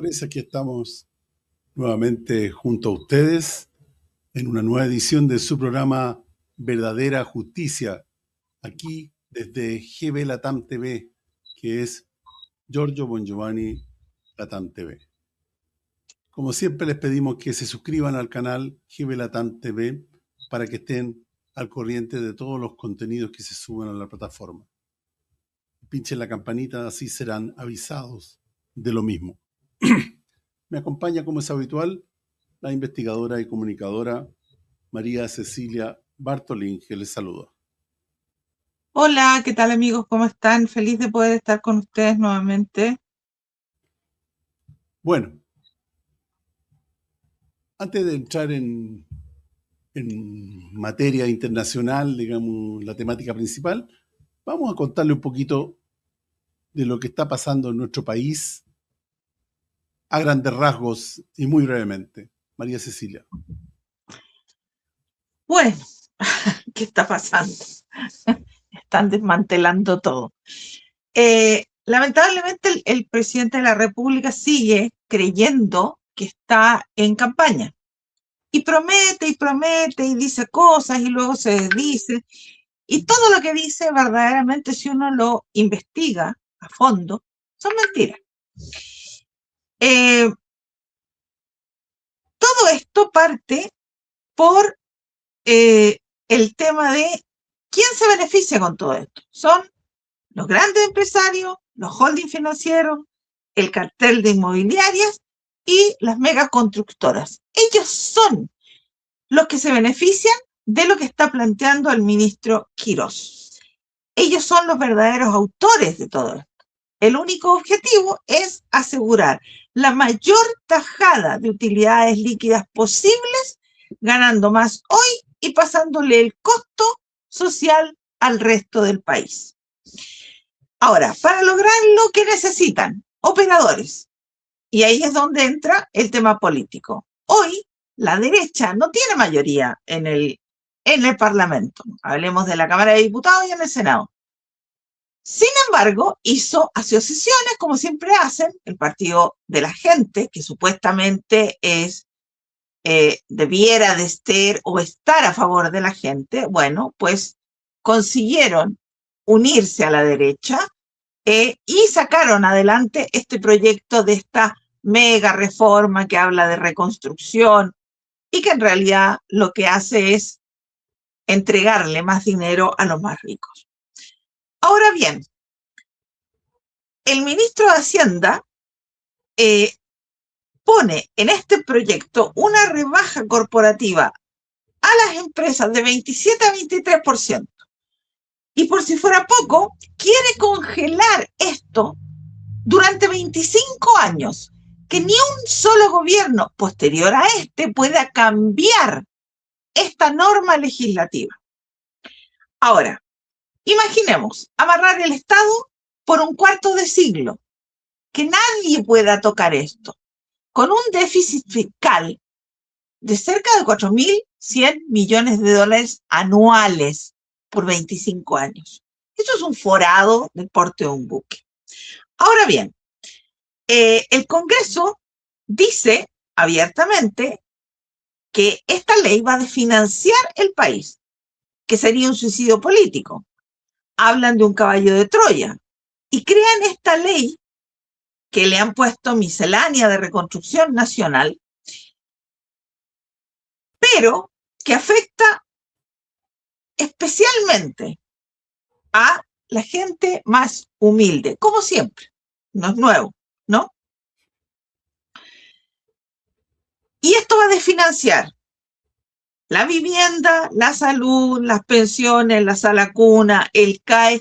Auditores, aquí estamos nuevamente junto a ustedes en una nueva edición de su programa Verdadera Justicia, aquí desde GB Latam TV, que es Giorgio Bongiovanni Latam TV. Como siempre les pedimos que se suscriban al canal GB Latam TV para que estén al corriente de todos los contenidos que se suben a la plataforma. Pinchen la campanita, así serán avisados de lo mismo. Me acompaña, como es habitual, la investigadora y comunicadora María Cecilia Bartolín, que les saluda. Hola, ¿qué tal amigos? ¿Cómo están? Feliz de poder estar con ustedes nuevamente. Bueno, antes de entrar materia internacional, digamos, la temática principal, vamos a contarle un poquito de lo que está pasando en nuestro país a grandes rasgos y muy brevemente. María Cecilia. Bueno, ¿qué está pasando? Están desmantelando todo. Lamentablemente el presidente de la República sigue creyendo que está en campaña y promete y dice cosas y luego se desdice. Y todo lo que dice verdaderamente, si uno lo investiga a fondo, son mentiras. Todo esto parte por el tema de quién se beneficia con todo esto. Son los grandes empresarios, los holding financieros, el cartel de inmobiliarias y las megaconstructoras. Ellos son los que se benefician de lo que está planteando el ministro Quirós. Ellos son los verdaderos autores de todo esto. El único objetivo es asegurar la mayor tajada de utilidades líquidas posibles, ganando más hoy y pasándole el costo social al resto del país. Ahora, para lograrlo, ¿qué necesitan? Operadores. Y ahí es donde entra el tema político. Hoy, la derecha no tiene mayoría en el Parlamento. Hablemos de la Cámara de Diputados y en el Senado. Sin embargo, hizo asociaciones, como siempre hacen, el Partido de la Gente, que supuestamente debiera de ser o estar a favor de la gente. Bueno, pues consiguieron unirse a la derecha y sacaron adelante este proyecto de esta mega reforma que habla de reconstrucción y que en realidad lo que hace es entregarle más dinero a los más ricos. Ahora bien, el ministro de Hacienda pone en este proyecto una rebaja corporativa a las empresas de 27 a 23%. Y por si fuera poco, quiere congelar esto durante 25 años, que ni un solo gobierno posterior a este pueda cambiar esta norma legislativa. Ahora, imaginemos amarrar el Estado por un cuarto de siglo, que nadie pueda tocar esto, con un déficit fiscal de cerca de 4.100 millones de dólares anuales por 25 años. Esto es un forado del porte de un buque. Ahora bien, el Congreso dice abiertamente que esta ley va a desfinanciar el país, que sería un suicidio político. Hablan de un caballo de Troya y crean esta ley que le han puesto miscelánea de reconstrucción nacional, pero que afecta especialmente a la gente más humilde, como siempre. No es nuevo, ¿no? Y esto va a desfinanciar la vivienda, la salud, las pensiones, la sala cuna, el CAE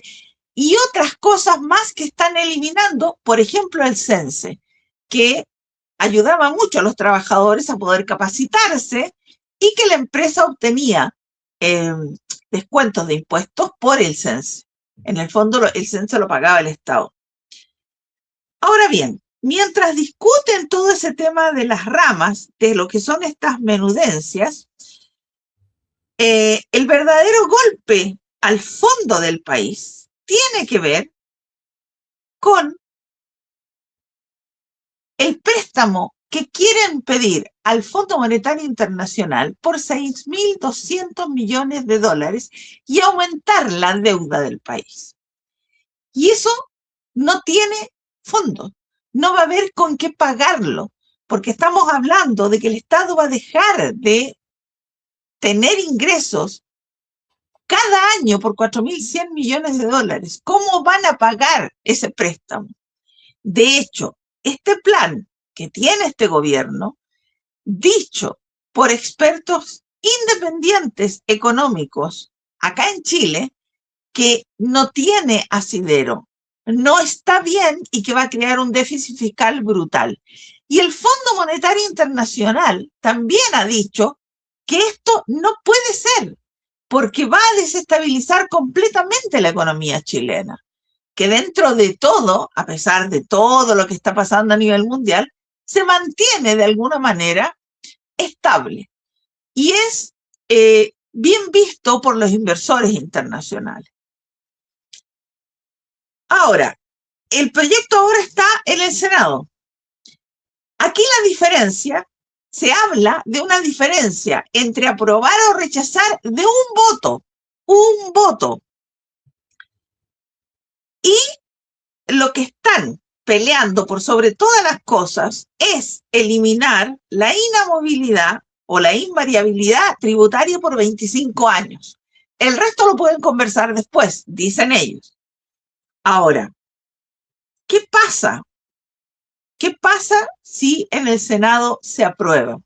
y otras cosas más que están eliminando, por ejemplo, el CENSE, que ayudaba mucho a los trabajadores a poder capacitarse y que la empresa obtenía descuentos de impuestos por el CENSE. En el fondo, el CENSE lo pagaba el Estado. Ahora bien, mientras discuten todo ese tema de las ramas, de lo que son estas menudencias, el verdadero golpe al fondo del país tiene que ver con el préstamo que quieren pedir al Fondo Monetario Internacional por 6.200 millones de dólares y aumentar la deuda del país. Y eso no tiene fondos, no va a haber con qué pagarlo, porque estamos hablando de que el Estado va a dejar de tener ingresos cada año por 4.100 millones de dólares. ¿Cómo van a pagar ese préstamo? De hecho, este plan que tiene este gobierno, dicho por expertos independientes económicos acá en Chile, que no tiene asidero, no está bien y que va a crear un déficit fiscal brutal. Y el Fondo Monetario Internacional también ha dicho que esto no puede ser, porque va a desestabilizar completamente la economía chilena, que dentro de todo, a pesar de todo lo que está pasando a nivel mundial, se mantiene de alguna manera estable y es bien visto por los inversores internacionales. Ahora, el proyecto ahora está en el Senado. Aquí la diferencia, se habla de una diferencia entre aprobar o rechazar de un voto. Y lo que están peleando por sobre todas las cosas es eliminar la inamovilidad o la invariabilidad tributaria por 25 años. El resto lo pueden conversar después, dicen ellos. Ahora, ¿qué pasa? ¿Qué pasa si en el Senado se aprueba?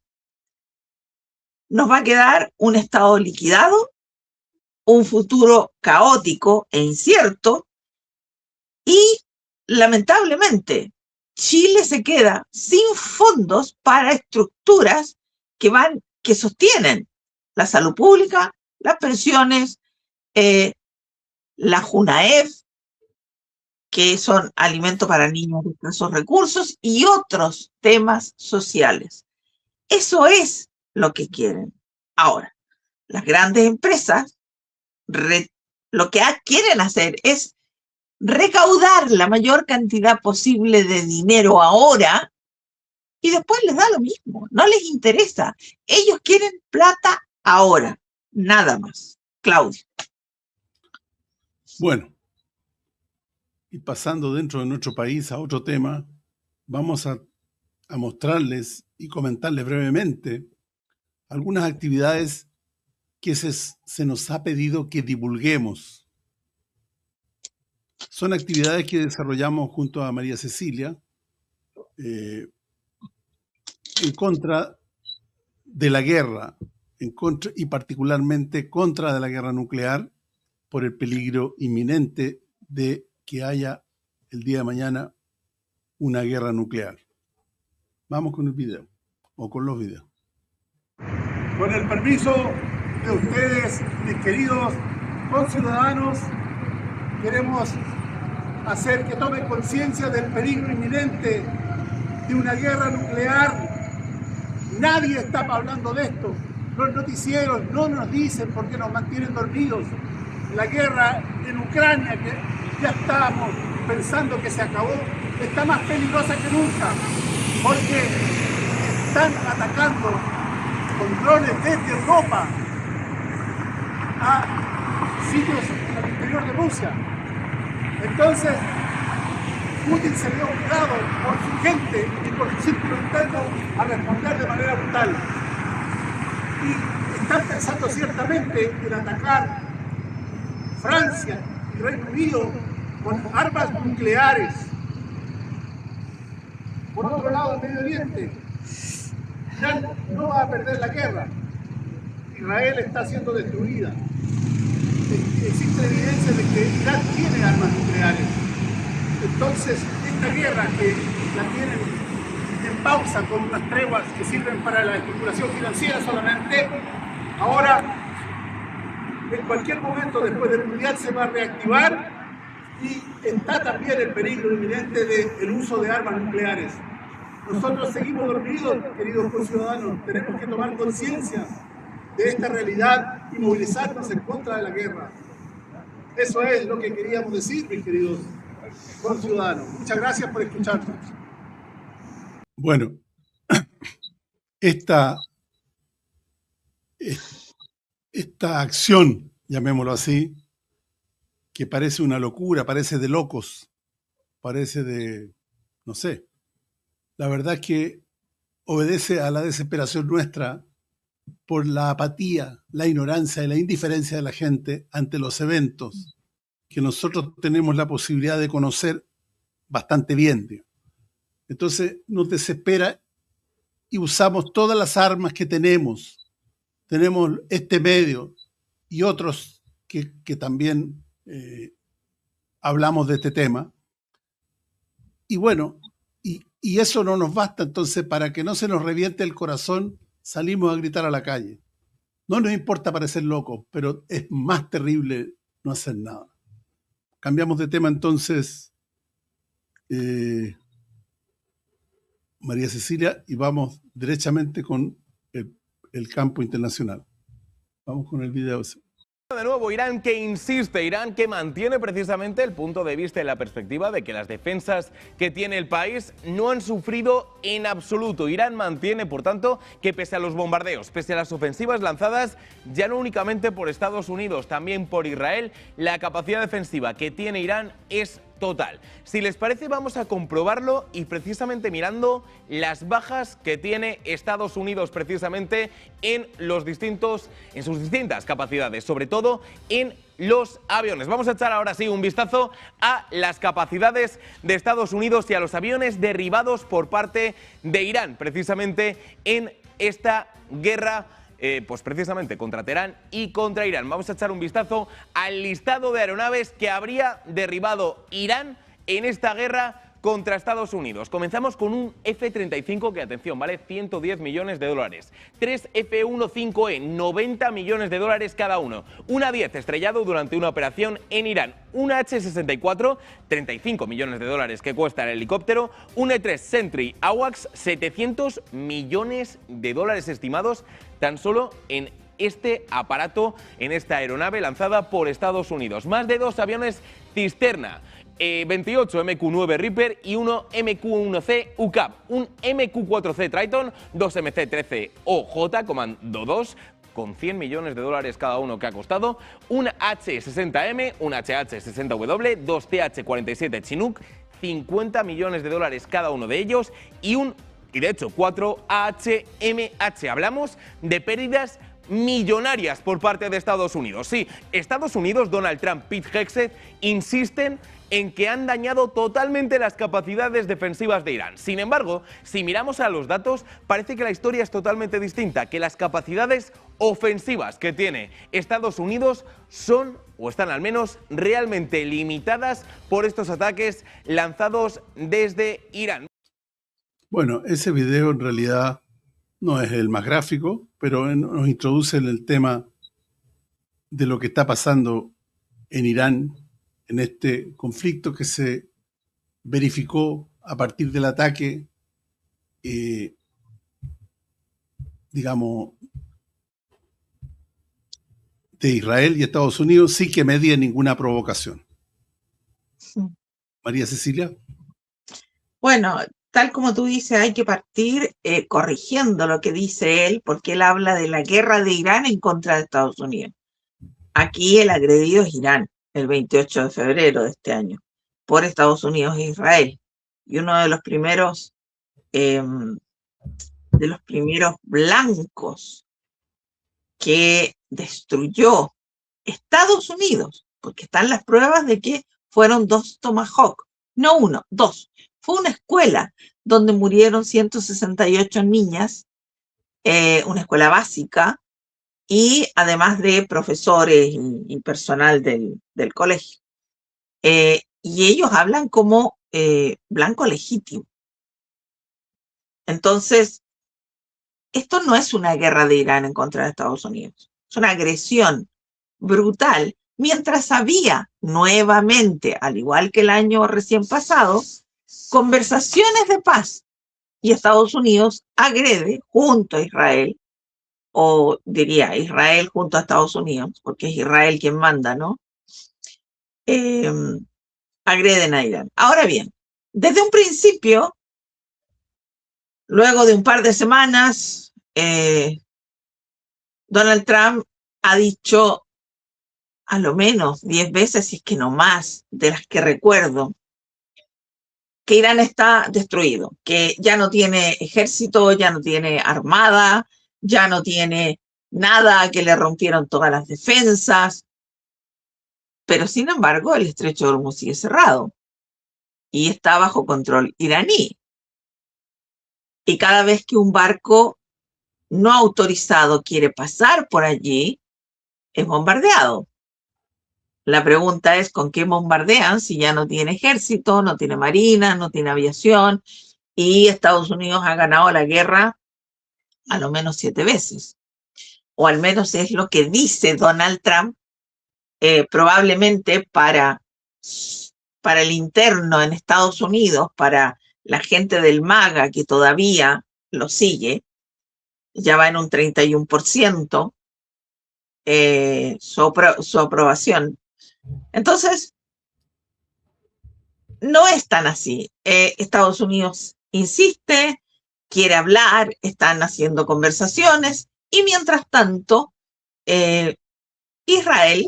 Nos va a quedar un Estado liquidado, un futuro caótico e incierto y, lamentablemente, Chile se queda sin fondos para estructuras que sostienen la salud pública, las pensiones, la JUNAEF, que son alimentos para niños de escasos recursos y otros temas sociales. Eso es lo que quieren. Ahora, las grandes empresas lo que quieren hacer es recaudar la mayor cantidad posible de dinero ahora y después les da lo mismo, no les interesa. Ellos quieren plata ahora, nada más. Claudio. Bueno, y pasando dentro de nuestro país a otro tema, vamos a mostrarles y comentarles brevemente algunas actividades que se nos ha pedido que divulguemos. Son actividades que desarrollamos junto a María Cecilia en contra de la guerra, y particularmente contra de la guerra nuclear, por el peligro inminente de que haya el día de mañana una guerra nuclear. Vamos con el video, o con los videos. Con el permiso de ustedes, mis queridos conciudadanos, queremos hacer que tomen conciencia del peligro inminente de una guerra nuclear. Nadie está hablando de esto. Los noticieros no nos dicen por qué nos mantienen dormidos. La guerra en Ucrania, que ya estábamos pensando que se acabó, está más peligrosa que nunca, porque están atacando con drones desde Europa a sitios al interior de Rusia. Entonces, Putin se vio obligado por su gente y por su círculo interno a responder de manera brutal. Y están pensando ciertamente en atacar Francia y Reino Unido con armas nucleares. Por otro lado, el Medio Oriente ya no va a perder la guerra. Israel está siendo destruida. Existe evidencia de que Irán tiene armas nucleares. Entonces, esta guerra que la tienen en pausa con unas treguas que sirven para la especulación financiera solamente, ahora, en cualquier momento después del Mundial se va a reactivar y está también el peligro inminente del uso de armas nucleares. Nosotros seguimos dormidos, queridos conciudadanos, tenemos que tomar conciencia de esta realidad y movilizarnos en contra de la guerra. Eso es lo que queríamos decir, mis queridos conciudadanos. Muchas gracias por escucharnos. Bueno, esta, esta acción, llamémoslo así, que parece una locura, parece de locos, parece de, no sé, la verdad es que obedece a la desesperación nuestra por la apatía, la ignorancia y la indiferencia de la gente ante los eventos que nosotros tenemos la posibilidad de conocer bastante bien, digamos. Entonces nos desespera y usamos todas las armas que tenemos. Tenemos este medio y otros que también hablamos de este tema. Y bueno, y eso no nos basta, entonces para que no se nos reviente el corazón, salimos a gritar a la calle. No nos importa parecer locos, pero es más terrible no hacer nada. Cambiamos de tema entonces, María Cecilia, y vamos derechamente con el campo internacional. Vamos con el video. De nuevo, Irán que insiste, Irán que mantiene precisamente el punto de vista y la perspectiva de que las defensas que tiene el país no han sufrido en absoluto. Irán mantiene, por tanto, que pese a los bombardeos, pese a las ofensivas lanzadas, ya no únicamente por Estados Unidos, también por Israel, la capacidad defensiva que tiene Irán es total. Si les parece, vamos a comprobarlo y precisamente mirando las bajas que tiene Estados Unidos precisamente en sus distintas capacidades, sobre todo en los aviones. Vamos a echar ahora sí un vistazo a las capacidades de Estados Unidos y a los aviones derribados por parte de Irán, precisamente en esta guerra pues precisamente contra Teherán y contra Irán. Vamos a echar un vistazo al listado de aeronaves que habría derribado Irán en esta guerra contra Estados Unidos. Comenzamos con un F-35 que, atención, vale 110 millones de dólares. 3 F-15E, 90 millones de dólares cada uno. Un A-10 estrellado durante una operación en Irán. Un H-64, 35 millones de dólares que cuesta el helicóptero. Un E-3 Sentry AWACS, 700 millones de dólares estimados tan solo en este aparato, en esta aeronave lanzada por Estados Unidos. Más de 2 aviones cisterna. 28 MQ-9 Reaper y uno MQ-1C UCAP, un MQ-4C Triton, 2 MC-13 OJ Comando 2, con 100 millones de dólares cada uno que ha costado, un H-60M, un HH-60W, 2 TH-47 Chinook, 50 millones de dólares cada uno de ellos y de hecho 4 AH-MH. Hablamos de pérdidas millonarias por parte de Estados Unidos. Sí, Estados Unidos, Donald Trump, Pete Hegseth insisten en que han dañado totalmente las capacidades defensivas de Irán. Sin embargo, si miramos a los datos, parece que la historia es totalmente distinta, que las capacidades ofensivas que tiene Estados Unidos son, o están al menos, realmente limitadas por estos ataques lanzados desde Irán. Bueno, ese video en realidad no es el más gráfico, pero nos introduce en el tema de lo que está pasando en Irán, en este conflicto que se verificó a partir del ataque, digamos, de Israel y Estados Unidos, sin que medie ninguna provocación. Sí. María Cecilia. Bueno, tal como tú dices, hay que partir corrigiendo lo que dice él, porque él habla de la guerra de Irán en contra de Estados Unidos. Aquí el agredido es Irán, el 28 de febrero de este año, por Estados Unidos e Israel. Y uno de los primeros blancos que destruyó Estados Unidos, porque están las pruebas de que fueron 2 Tomahawk, no 1, 2. Fue una escuela donde murieron 168 niñas, una escuela básica, y además de profesores y personal del colegio. Y ellos hablan como blanco legítimo. Entonces, esto no es una guerra de Irán en contra de Estados Unidos. Es una agresión brutal, mientras había nuevamente, al igual que el año recién pasado, conversaciones de paz. Y Estados Unidos agrede junto a Israel, o diría Israel junto a Estados Unidos, porque es Israel quien manda, ¿no? Agreden a Irán. Ahora bien, desde un principio, Luego de un par de semanas, Donald Trump ha dicho a lo menos 10 veces, si es que no más, de las que recuerdo, que Irán está destruido, que ya no tiene ejército, ya no tiene armada, ya no tiene nada, que le rompieron todas las defensas. Pero sin embargo, el estrecho de Hormuz sigue cerrado y está bajo control iraní. Y cada vez que un barco no autorizado quiere pasar por allí, es bombardeado. La pregunta es, ¿con qué bombardean si ya no tiene ejército, no tiene marina, no tiene aviación? Y Estados Unidos ha ganado la guerra a lo menos 7 veces. O al menos es lo que dice Donald Trump, probablemente para el interno en Estados Unidos, para la gente del MAGA que todavía lo sigue, ya va en un 31% su aprobación. Entonces, no es tan así. Estados Unidos insiste, quiere hablar, están haciendo conversaciones y mientras tanto, Israel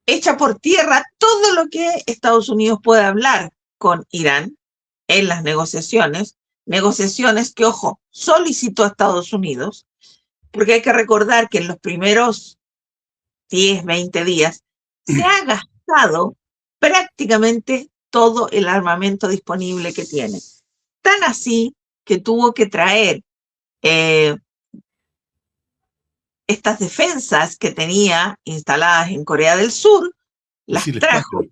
echa por tierra todo lo que Estados Unidos puede hablar con Irán en las negociaciones que, ojo, solicitó a Estados Unidos, porque hay que recordar que en los primeros 10, 20 días se ha gastado prácticamente todo el armamento disponible que tiene. Tan así que tuvo que traer estas defensas que tenía instaladas en Corea del Sur, las trajo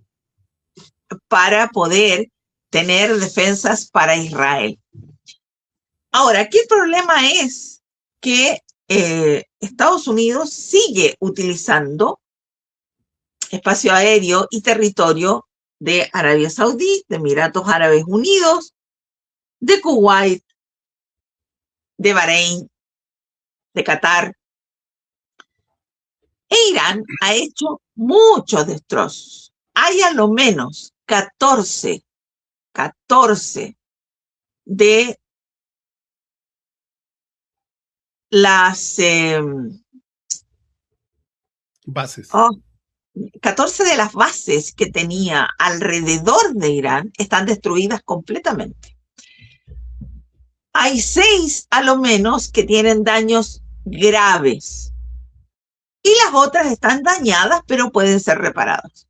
para poder tener defensas para Israel. Ahora, aquí el problema es que Estados Unidos sigue utilizando espacio aéreo y territorio de Arabia Saudí, de Emiratos Árabes Unidos, de Kuwait, de Bahrein, de Qatar. E Irán ha hecho muchos destrozos. Hay a lo menos 14 de las bases. 14 de las bases que tenía alrededor de Irán están destruidas completamente. Hay 6 a lo menos que tienen daños graves y las otras están dañadas pero pueden ser reparadas.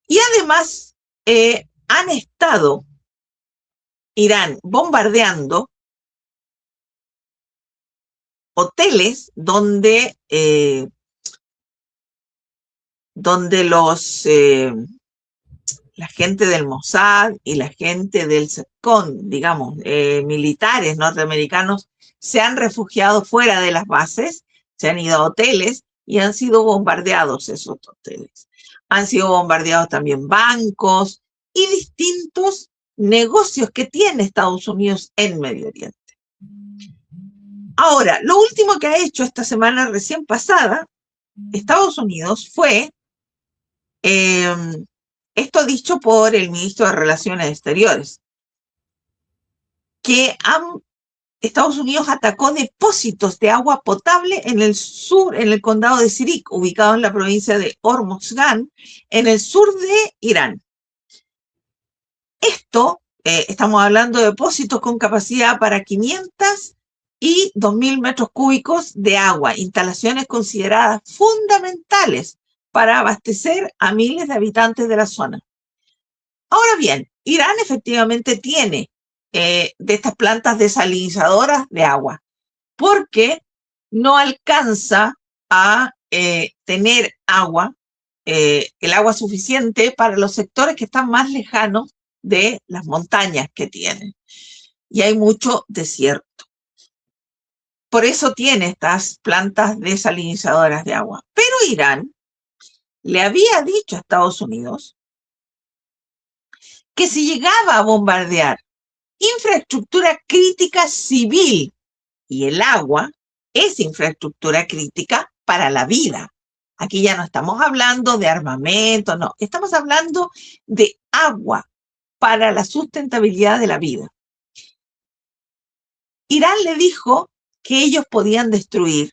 Y además han estado Irán bombardeando hoteles donde la gente del Mossad y la gente del CENTCOM, digamos, militares norteamericanos, se han refugiado fuera de las bases, se han ido a hoteles y han sido bombardeados esos hoteles. Han sido bombardeados también bancos y distintos negocios que tiene Estados Unidos en Medio Oriente. Ahora, lo último que ha hecho esta semana recién pasada, Estados Unidos fue, esto dicho por el ministro de Relaciones Exteriores, que Estados Unidos atacó depósitos de agua potable en el sur, en el condado de Sirik, ubicado en la provincia de Hormozgan, en el sur de Irán. Esto, estamos hablando de depósitos con capacidad para 500 y 2.000 metros cúbicos de agua, instalaciones consideradas fundamentales para abastecer a miles de habitantes de la zona. Ahora bien, Irán efectivamente tiene de estas plantas desalinizadoras de agua, porque no alcanza a tener agua, el agua suficiente para los sectores que están más lejanos de las montañas que tienen. Y hay mucho desierto. Por eso tiene estas plantas desalinizadoras de agua. Pero Irán le había dicho a Estados Unidos que si llegaba a bombardear infraestructura crítica civil, y el agua es infraestructura crítica para la vida. Aquí ya no estamos hablando de armamento, no, estamos hablando de agua para la sustentabilidad de la vida. Irán le dijo que ellos podían destruir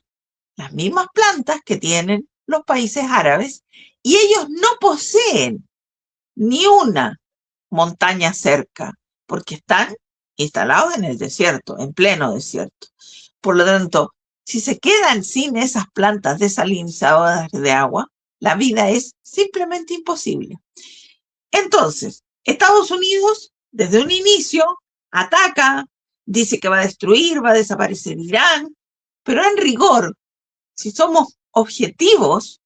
las mismas plantas que tienen los países árabes y ellos no poseen ni una montaña cerca porque están instalados en el desierto, en pleno desierto. Por lo tanto, si se quedan sin esas plantas desalinizadoras de agua, la vida es simplemente imposible. Entonces, Estados Unidos, desde un inicio, ataca, dice que va a destruir, va a desaparecer Irán, pero en rigor, si somos objetivos,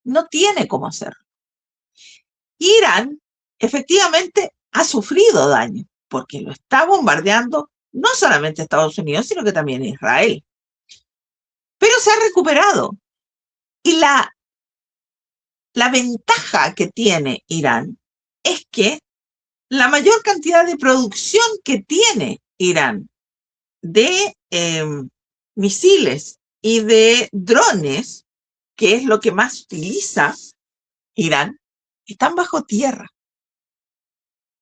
no tiene cómo hacerlo. Irán, efectivamente, ha sufrido daño, porque lo está bombardeando no solamente Estados Unidos, sino que también Israel. Pero se ha recuperado. Y la ventaja que tiene Irán es que la mayor cantidad de producción que tiene Irán de misiles y de drones, que es lo que más utiliza Irán, están bajo tierra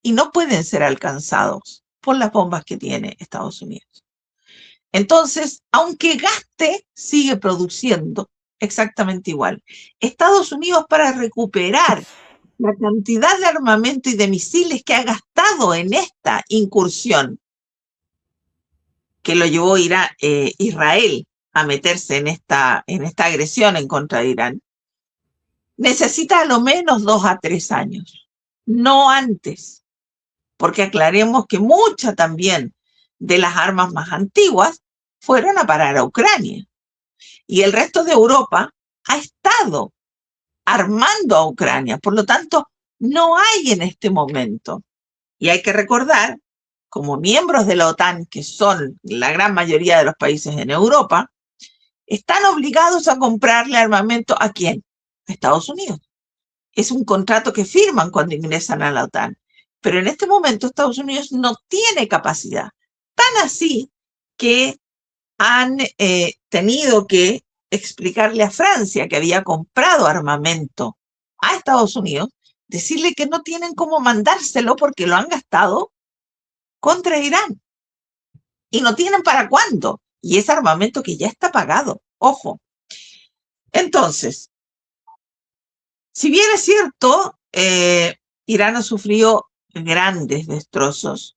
y no pueden ser alcanzados por las bombas que tiene Estados Unidos. Entonces, aunque gaste, sigue produciendo exactamente igual. Estados Unidos, para recuperar la cantidad de armamento y de misiles que ha gastado en esta incursión, que lo llevó Israel a meterse en esta agresión en contra de Irán, necesita a lo menos 2 a 3 años, no antes, porque aclaremos que muchas también de las armas más antiguas fueron a parar a Ucrania y el resto de Europa ha estado armando a Ucrania, por lo tanto no hay en este momento, y hay que recordar, como miembros de la OTAN, que son la gran mayoría de los países en Europa, están obligados a comprarle armamento ¿a quién? A Estados Unidos. Es un contrato que firman cuando ingresan a la OTAN. Pero en este momento Estados Unidos no tiene capacidad. Tan así que han tenido que explicarle a Francia, que había comprado armamento a Estados Unidos, decirle que no tienen cómo mandárselo porque lo han gastado contra Irán. Y no tienen para cuándo. Y es armamento que ya está pagado. Ojo. Entonces, si bien es cierto, Irán ha sufrido grandes destrozos,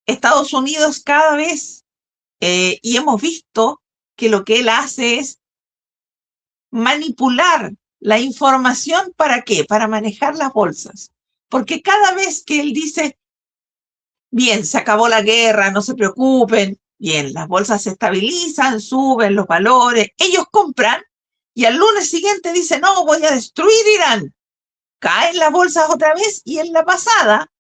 Estados Unidos cada vez, y hemos visto que lo que él hace es manipular la información. ¿Para qué? Para manejar las bolsas. Porque cada vez que él dice, bien, se acabó la guerra, no se preocupen, bien, las bolsas se estabilizan, suben los valores, ellos compran y al lunes siguiente dicen, no, voy a destruir Irán. Caen las bolsas otra vez y en la pasada,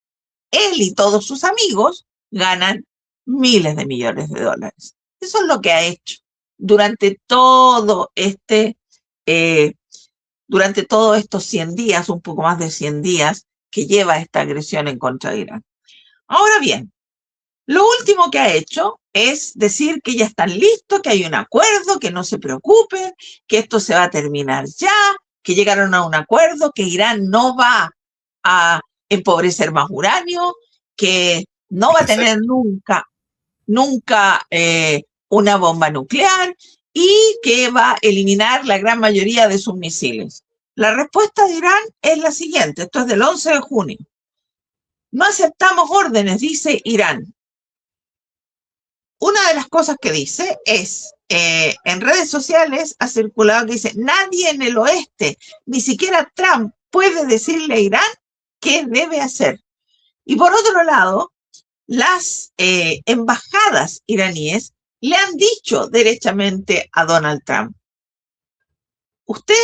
él y todos sus amigos ganan miles de millones de dólares. Eso es lo que ha hecho durante todo durante todos estos 100 días, un poco más de 100 días, que lleva esta agresión en contra de Irán. Ahora bien, lo último que ha hecho es decir que ya están listos, que hay un acuerdo, que no se preocupen, que esto se va a terminar ya, que llegaron a un acuerdo, que Irán no va a empobrecer más uranio, que no va a tener nunca una bomba nuclear y que va a eliminar la gran mayoría de sus misiles. La respuesta de Irán es la siguiente, esto es del 11 de junio. No aceptamos órdenes, dice Irán. Una de las cosas que dice es, en redes sociales ha circulado que dice, nadie en el oeste, ni siquiera Trump, puede decirle a Irán qué debe hacer. Y por otro lado, las embajadas iraníes le han dicho derechamente a Donald Trump, usted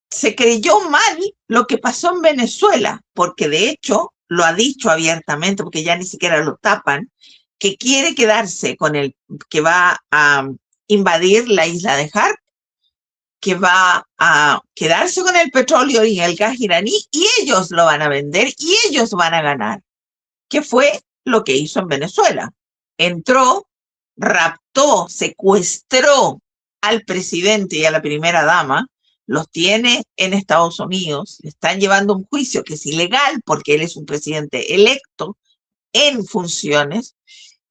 se creyó mal lo que pasó en Venezuela, porque de hecho lo ha dicho abiertamente, porque ya ni siquiera lo tapan, que quiere quedarse con que va a invadir la isla de Harp, que va a quedarse con el petróleo y el gas iraní y ellos lo van a vender y ellos van a ganar. ¿Qué fue lo que hizo en Venezuela? Entró, raptó, secuestró al presidente y a la primera dama, los tiene en Estados Unidos, le están llevando un juicio que es ilegal porque él es un presidente electo en funciones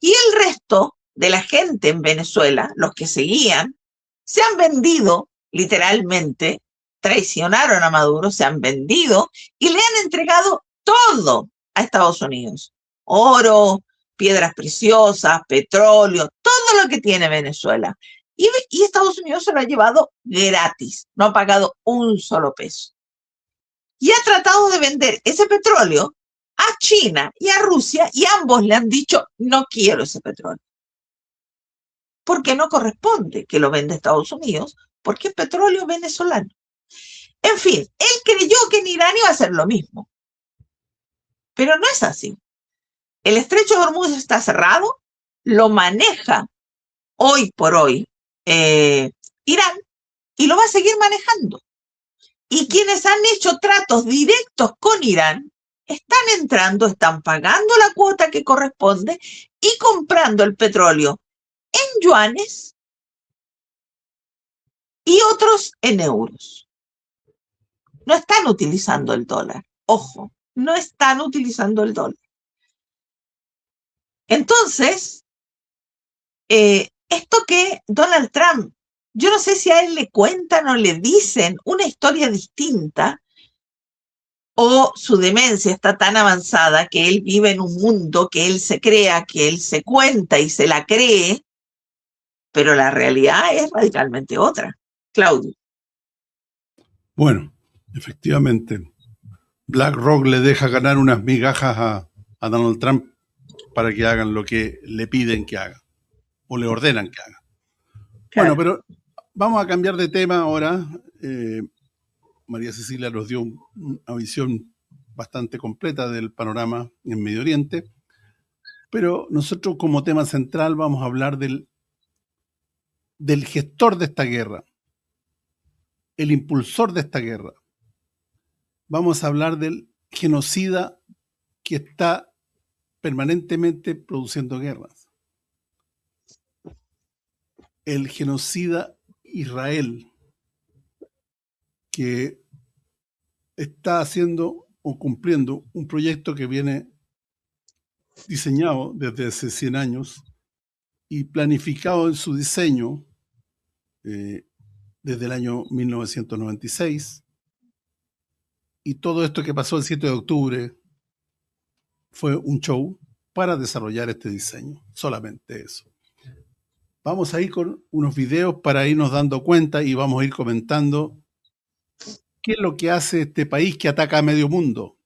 Y el resto de la gente en Venezuela, los que seguían, se han vendido literalmente, traicionaron a Maduro, se han vendido y le han entregado todo a Estados Unidos. Oro, piedras preciosas, petróleo, todo lo que tiene Venezuela. Y Estados Unidos se lo ha llevado gratis, no ha pagado un solo peso. Y ha tratado de vender ese petróleo a China y a Rusia, y ambos le han dicho, no quiero ese petróleo. Porque no corresponde que lo venda Estados Unidos, porque es petróleo venezolano. En fin, él creyó que en Irán iba a hacer lo mismo. Pero no es así. El estrecho de Hormuz está cerrado, lo maneja hoy por hoy Irán, y lo va a seguir manejando. Y quienes han hecho tratos directos con Irán están entrando, están pagando la cuota que corresponde y comprando el petróleo en yuanes y otros en euros. No están utilizando el dólar. Ojo, no están utilizando el dólar. Entonces, esto que Donald Trump, yo no sé si a él le cuentan o le dicen una historia distinta, o su demencia está tan avanzada que él vive en un mundo que él se crea, que él se cuenta y se la cree, pero la realidad es radicalmente otra. Claudio. Bueno, efectivamente, BlackRock le deja ganar unas migajas a Donald Trump para que hagan lo que le piden que haga o le ordenan que haga. Claro. Bueno, pero vamos a cambiar de tema ahora. María Cecilia nos dio una visión bastante completa del panorama en Medio Oriente, pero nosotros como tema central vamos a hablar del gestor de esta guerra, el impulsor de esta guerra. Vamos a hablar del genocida que está permanentemente produciendo guerras. El genocida Israel, que está haciendo o cumpliendo un proyecto que viene diseñado desde hace 100 años y planificado en su diseño desde el año 1996. Y todo esto que pasó el 7 de octubre fue un show para desarrollar este diseño, solamente eso. Vamos a ir con unos videos para irnos dando cuenta y vamos a ir comentando qué es lo que hace este país que ataca a medio mundo,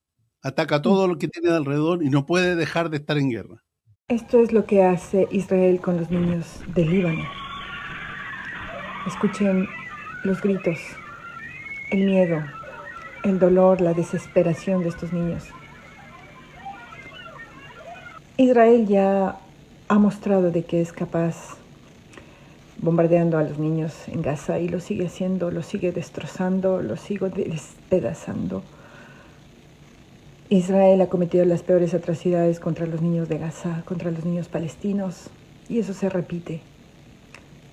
ataca todo lo que tiene alrededor y no puede dejar de estar en guerra. Esto es lo que hace Israel con los niños del Líbano. Escuchen los gritos, el miedo, el dolor, la desesperación de estos niños. Israel ya ha mostrado de que es capaz, bombardeando a los niños en Gaza, y lo sigue haciendo, lo sigue destrozando, lo sigue despedazando. Israel ha cometido las peores atrocidades contra los niños de Gaza, contra los niños palestinos, y eso se repite.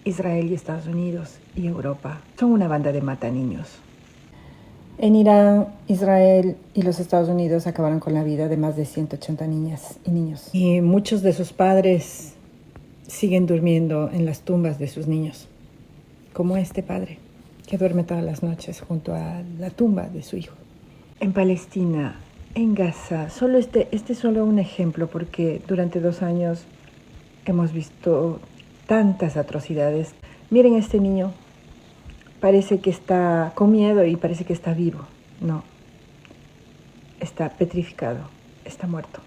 Israel y Estados Unidos y Europa son una banda de mataniños. En Irán, Israel y los Estados Unidos acabaron con la vida de más de 180 niñas y niños. Y muchos de sus padres siguen durmiendo en las tumbas de sus niños, como este padre, que duerme todas las noches junto a la tumba de su hijo. En Palestina, en Gaza, solo este es solo un ejemplo, porque durante 2 años hemos visto tantas atrocidades. Miren a este niño, parece que está con miedo y parece que está vivo. No, está petrificado, está muerto.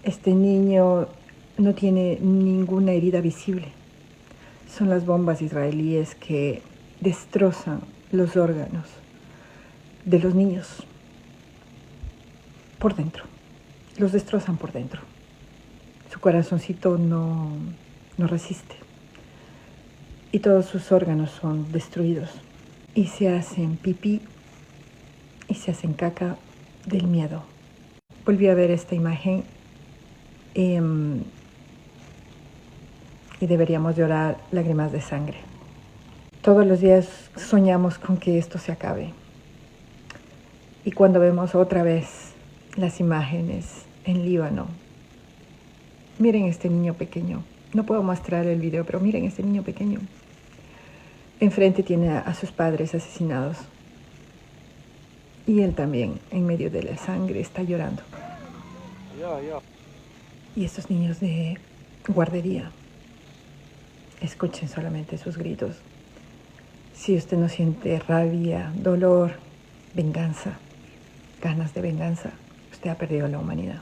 Este niño no tiene ninguna herida visible. Son las bombas israelíes que destrozan los órganos de los niños por dentro. Los destrozan por dentro. Su corazoncito no resiste. Y todos sus órganos son destruidos. Y se hacen pipí y se hacen caca del miedo. Volví a ver esta imagen y deberíamos llorar lágrimas de sangre. Todos los días soñamos con que esto se acabe. Y cuando vemos otra vez las imágenes en Líbano, Miren este niño pequeño. No puedo mostrar el video, pero miren este niño pequeño. Enfrente tiene a sus padres asesinados. Y él también, en medio de la sangre, está llorando. Y estos niños de guardería, escuchen solamente sus gritos. Si usted no siente rabia, dolor, venganza, ganas de venganza, usted ha perdido la humanidad.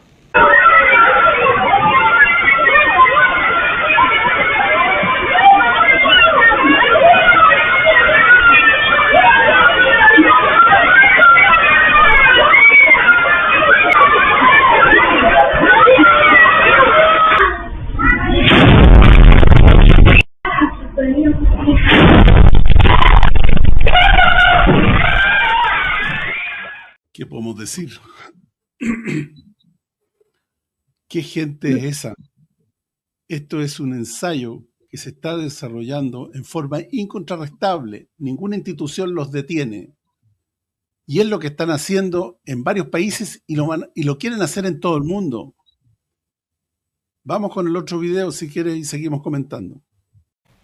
¿Qué podemos decir? ¿Qué gente es esa? Esto es un ensayo que se está desarrollando en forma incontrarrestable. Ninguna institución los detiene. Y es lo que están haciendo en varios países y lo quieren hacer en todo el mundo. Vamos con el otro video si quieres y seguimos comentando.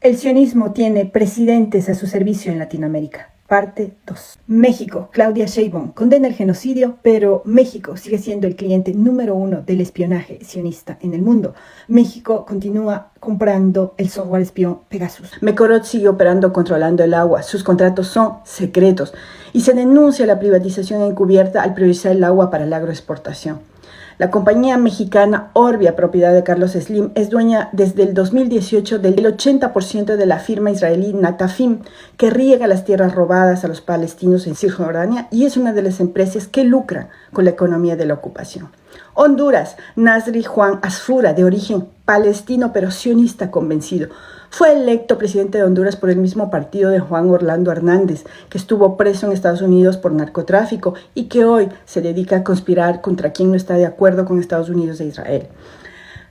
El sionismo tiene presidentes a su servicio en Latinoamérica. Parte 2. México. Claudia Sheinbaum condena el genocidio, pero México sigue siendo el cliente número 1 del espionaje sionista en el mundo. México continúa comprando el software espión Pegasus. Mekorot sigue operando controlando el agua. Sus contratos son secretos. Y se denuncia la privatización encubierta al priorizar el agua para la agroexportación. La compañía mexicana Orbia, propiedad de Carlos Slim, es dueña desde el 2018 del 80% de la firma israelí Natafim, que riega las tierras robadas a los palestinos en Cisjordania y es una de las empresas que lucran con la economía de la ocupación. Honduras, Nasri Juan Asfura, de origen palestino pero sionista convencido, fue electo presidente de Honduras por el mismo partido de Juan Orlando Hernández, que estuvo preso en Estados Unidos por narcotráfico y que hoy se dedica a conspirar contra quien no está de acuerdo con Estados Unidos e Israel.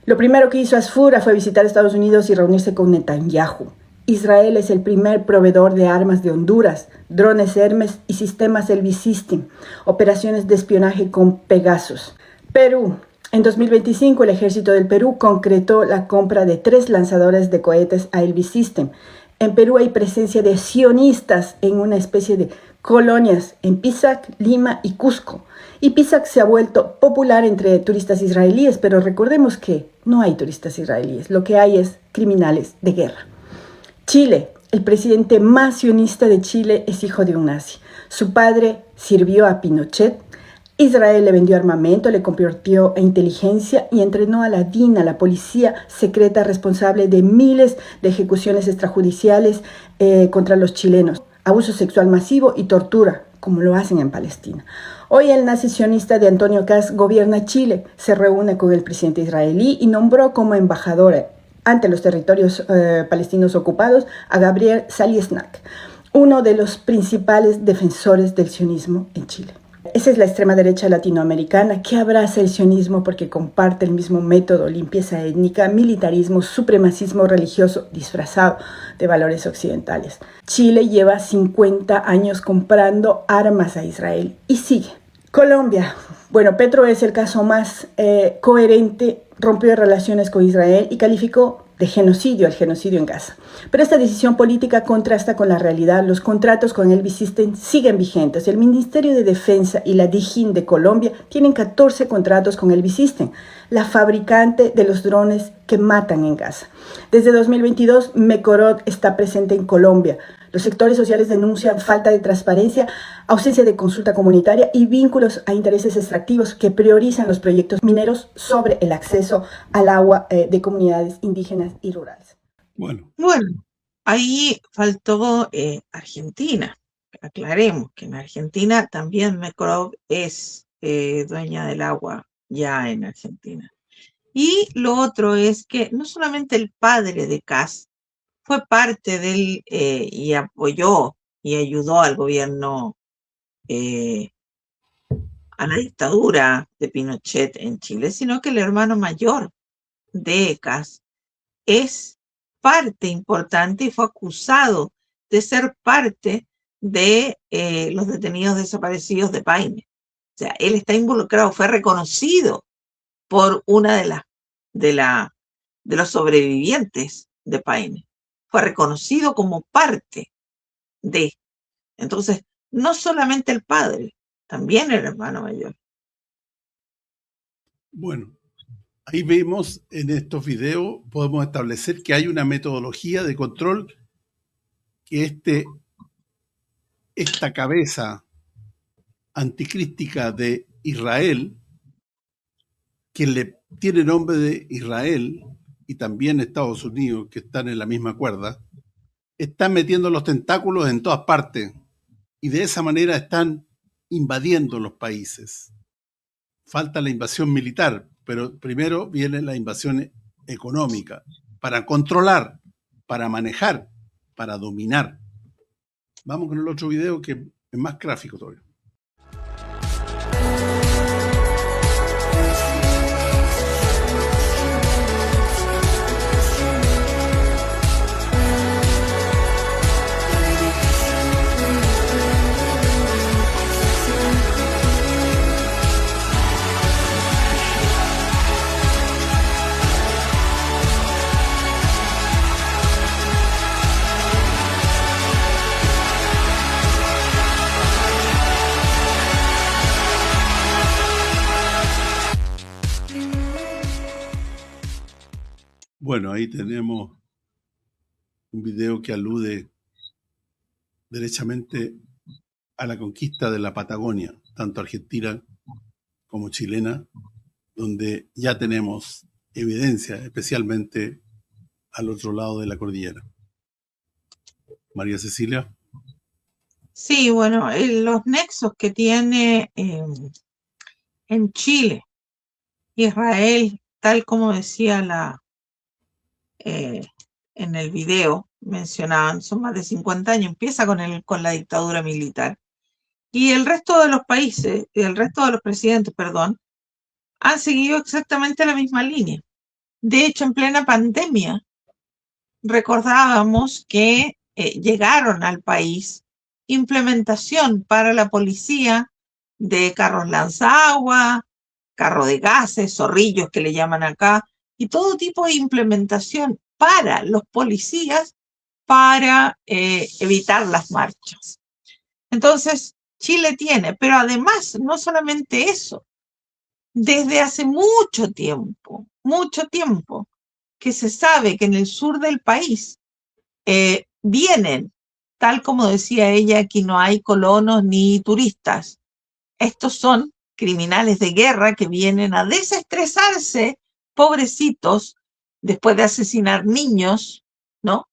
Lo primero que hizo Asfura fue visitar Estados Unidos y reunirse con Netanyahu. Israel es el primer proveedor de armas de Honduras, drones Hermes y sistemas Elbit System, operaciones de espionaje con Pegasus. Perú. En 2025, el ejército del Perú concretó la compra de 3 lanzadores de cohetes a Elbit System. En Perú hay presencia de sionistas en una especie de colonias en Pisac, Lima y Cusco. Y Pisac se ha vuelto popular entre turistas israelíes, pero recordemos que no hay turistas israelíes, lo que hay es criminales de guerra. Chile. El presidente más sionista de Chile es hijo de un nazi. Su padre sirvió a Pinochet. Israel le vendió armamento, le convirtió en inteligencia y entrenó a la DINA, la policía secreta responsable de miles de ejecuciones extrajudiciales contra los chilenos, abuso sexual masivo y tortura, como lo hacen en Palestina. Hoy el nazi sionista de Antonio Kast gobierna Chile, se reúne con el presidente israelí y nombró como embajadora ante los territorios palestinos ocupados a Gabriel Saliesnak, uno de los principales defensores del sionismo en Chile. Esa es la extrema derecha latinoamericana que abraza el sionismo porque comparte el mismo método, limpieza étnica, militarismo, supremacismo religioso disfrazado de valores occidentales. Chile lleva 50 años comprando armas a Israel y sigue. Colombia. Bueno, Petro es el caso más coherente, rompió relaciones con Israel y calificó de genocidio al genocidio en Gaza. Pero esta decisión política contrasta con la realidad. Los contratos con Elbit System siguen vigentes. El Ministerio de Defensa y la DIJÍN de Colombia tienen 14 contratos con Elbit System, la fabricante de los drones que matan en Gaza. Desde 2022, Mekorot está presente en Colombia. Los sectores sociales denuncian falta de transparencia, ausencia de consulta comunitaria y vínculos a intereses extractivos que priorizan los proyectos mineros sobre el acceso al agua de comunidades indígenas y rurales. Bueno, ahí faltó Argentina. Aclaremos que en Argentina también Mekorot es dueña del agua ya en Argentina. Y lo otro es que no solamente el padre de Kast fue parte del y apoyó y ayudó al gobierno, a la dictadura de Pinochet en Chile, sino que el hermano mayor de Kast es parte importante y fue acusado de ser parte de los detenidos desaparecidos de Paine. O sea, él está involucrado, fue reconocido por una de las de los sobrevivientes de Paine. Fue reconocido como parte de. Entonces, no solamente el padre, también el hermano mayor. Bueno, ahí vemos en estos videos, podemos establecer que hay una metodología de control que esta cabeza anticrística de Israel, que le tiene nombre de Israel, y también Estados Unidos, que están en la misma cuerda, están metiendo los tentáculos en todas partes y de esa manera están invadiendo los países. Falta la invasión militar, pero primero viene la invasión económica, para controlar, para manejar, para dominar. Vamos con el otro video que es más gráfico todavía. Bueno, ahí tenemos un video que alude derechamente a la conquista de la Patagonia, tanto argentina como chilena, donde ya tenemos evidencia, especialmente al otro lado de la cordillera. María Cecilia. Sí, bueno, los nexos que tiene en Chile, Israel, tal como decía en el video, mencionaban, son más de 50 años, empieza con la dictadura militar. Y el resto de los países, el resto de los presidentes, perdón, han seguido exactamente la misma línea. De hecho, en plena pandemia, recordábamos que llegaron al país implementación para la policía de carros lanzagua, carro de gases, zorrillos que le llaman acá, y todo tipo de implementación para los policías para evitar las marchas. Entonces, Chile tiene, pero además, no solamente eso, desde hace mucho tiempo, que se sabe que en el sur del país vienen, tal como decía ella, aquí no hay colonos ni turistas. Estos son criminales de guerra que vienen a desestresarse, pobrecitos, después de asesinar niños, ¿no?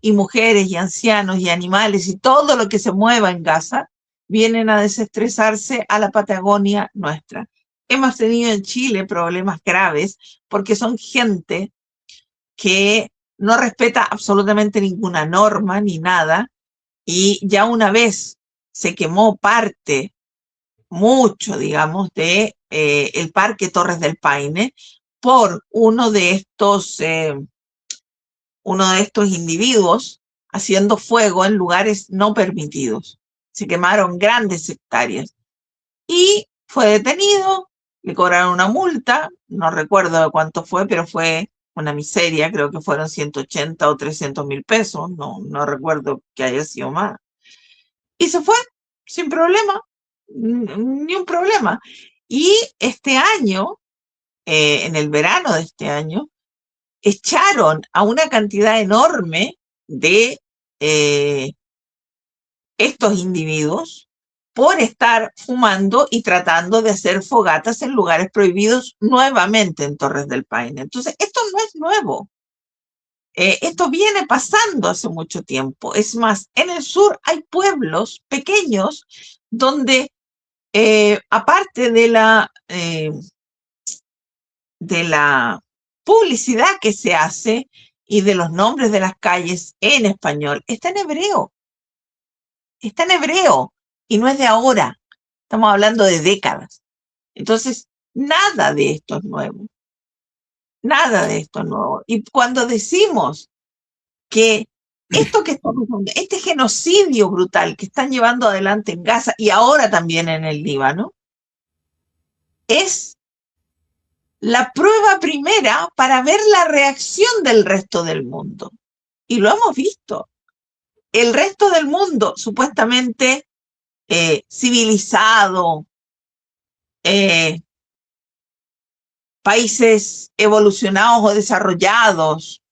Y mujeres y ancianos y animales y todo lo que se mueva en Gaza, vienen a desestresarse a la Patagonia nuestra. Hemos tenido en Chile problemas graves porque son gente que no respeta absolutamente ninguna norma ni nada, y ya una vez se quemó parte, mucho, digamos, de el Parque Torres del Paine por uno de estos individuos haciendo fuego en lugares no permitidos. Se quemaron grandes hectáreas y fue detenido, le cobraron una multa, no recuerdo de cuánto fue, pero fue una miseria, creo que fueron 180 o 300.000 pesos, no recuerdo que haya sido más. Y se fue sin problema, ni un problema. Y este año, en el verano de este año, echaron a una cantidad enorme de estos individuos por estar fumando y tratando de hacer fogatas en lugares prohibidos nuevamente en Torres del Paine. Entonces, esto no es nuevo. Esto viene pasando hace mucho tiempo. Es más, en el sur hay pueblos pequeños donde, aparte de la publicidad que se hace y de los nombres de las calles en español, está en hebreo. Está en hebreo y no es de ahora. Estamos hablando de décadas. Entonces, nada de esto es nuevo. Nada de esto es nuevo. Y cuando decimos que esto que estamos haciendo, este genocidio brutal que están llevando adelante en Gaza y ahora también en el Líbano, es la prueba primera para ver la reacción del resto del mundo. Y lo hemos visto. El resto del mundo, supuestamente civilizado, países evolucionados o desarrollados,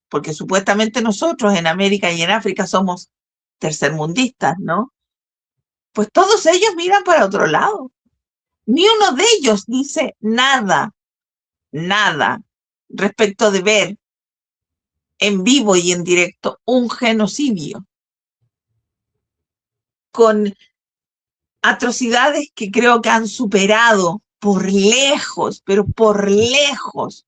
porque supuestamente nosotros en América y en África somos tercermundistas, ¿no? Pues todos ellos miran para otro lado. Ni uno de ellos dice nada respecto de ver en vivo y en directo un genocidio con atrocidades que creo que han superado por lejos, pero por lejos,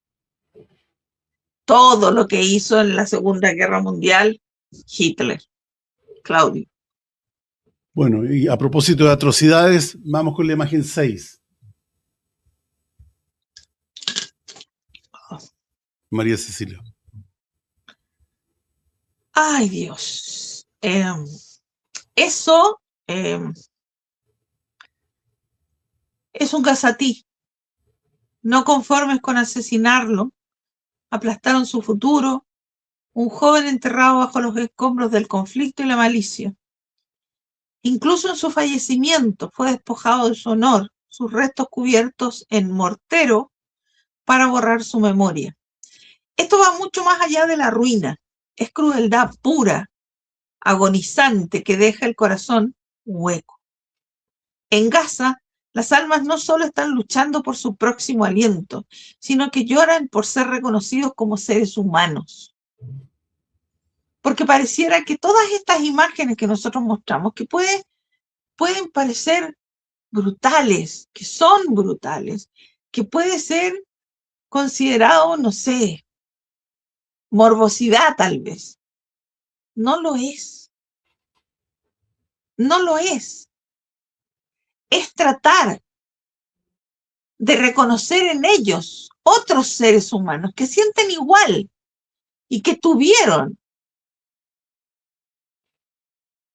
todo lo que hizo en la Segunda Guerra Mundial Hitler. Claudio. Bueno, y a propósito de atrocidades, vamos con la imagen 6. María Cecilia. Ay, Dios. Eso es un casatí. No conformes con asesinarlo, aplastaron su futuro, un joven enterrado bajo los escombros del conflicto y la malicia. Incluso en su fallecimiento fue despojado de su honor, sus restos cubiertos en mortero para borrar su memoria. Esto va mucho más allá de la ruina. Es crueldad pura, agonizante, que deja el corazón hueco. En Gaza, las almas no solo están luchando por su próximo aliento, sino que lloran por ser reconocidos como seres humanos. Porque pareciera que todas estas imágenes que nosotros mostramos, que pueden parecer brutales, que son brutales, que puede ser considerado, no sé, morbosidad tal vez. No lo es. No lo es. Es tratar de reconocer en ellos otros seres humanos que sienten igual y que tuvieron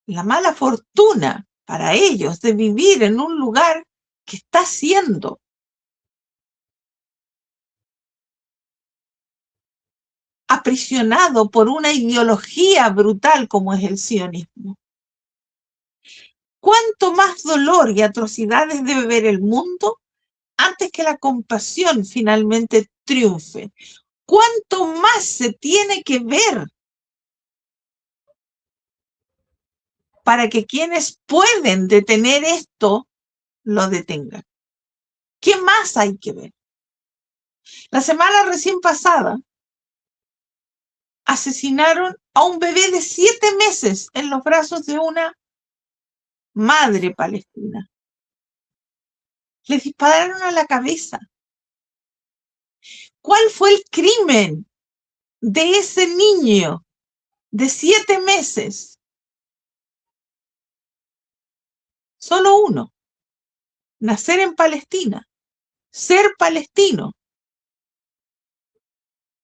la mala fortuna para ellos de vivir en un lugar que está siendo aprisionado por una ideología brutal como es el sionismo. ¿Cuánto más dolor y atrocidades debe ver el mundo antes que la compasión finalmente triunfe? ¿Cuánto más se tiene que ver para que quienes pueden detener esto lo detengan? ¿Qué más hay que ver? La semana recién pasada asesinaron a un bebé de 7 meses en los brazos de una madre palestina. Le dispararon a la cabeza. ¿Cuál fue el crimen de ese niño de 7 meses? Solo uno: nacer en Palestina, ser palestino.